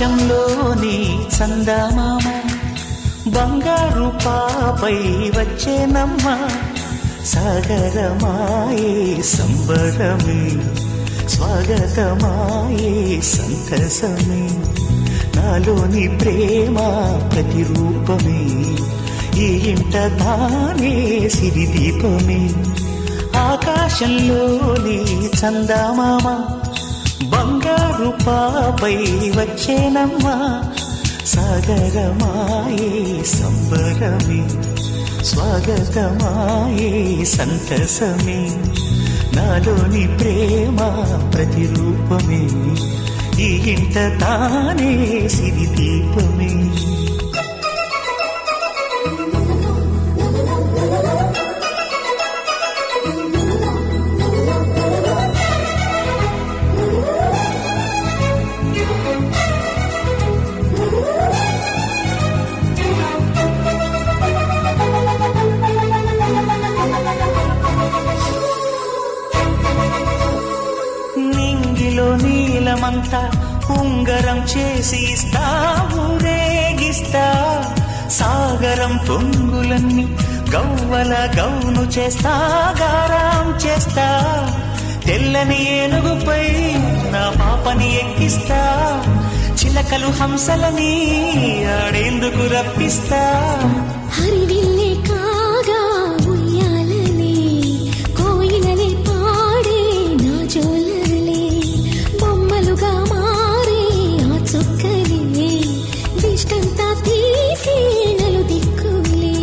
ఆకాశంలోని చందమామ బంగారు పాపై వచ్చేనమ్మ సాగరమాయే సంబరమే స్వాగతమాయే సంతసమే నాలోని ప్రేమ ప్రతిరూపమే ఈ ఇంట తానే సిరిదీపమే ఆకాశంలోని చందమామ బంగారు పాపై వచ్చేనమ్మా సాగరమాయే సంబరమే స్వాగతమాయే సంతసమే నాలోని ప్రేమ ప్రతిరూపమే ఈ ఇంట తానే సిరిదీపమే నీలమంతా ఉంగరం చేసి ఇస్తా ఊరేగిస్తా సాగరం పొంగులన్నీ గవ్వల గౌను చేస్తా గారాం చేస్తా తెల్లని ఏనుగుపై నా పాపని ఎక్కిస్తా చిలకలు హంసలని ఆడేందుకు రప్పిస్తా హరివిల్లే కాగా ఉయ్యాలనే కోయిలనే పాడే నా జోలలే బొమ్మలుగా మారే ఆ చుక్కలే దిష్టంతా తీసి నలు దిక్కులే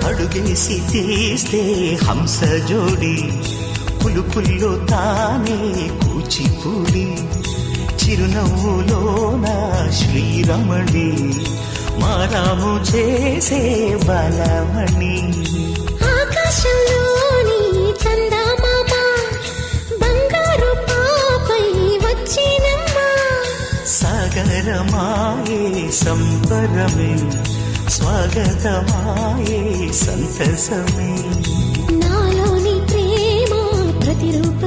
అడుగేసి తీస్తే హంస జోడి పులుపుల్లో తానే కూచిపూడి చిరునవ్వులోన శ్రీరమణి మారాము చేసే బలమణి ఆకాశంలోని చందమామ బంగారు పాపై వచ్చినమ్మా సాగరమాయే సంబరమే స్వాగతమాయే సంతసమే నాలోని ప్రేమ ప్రతిరూప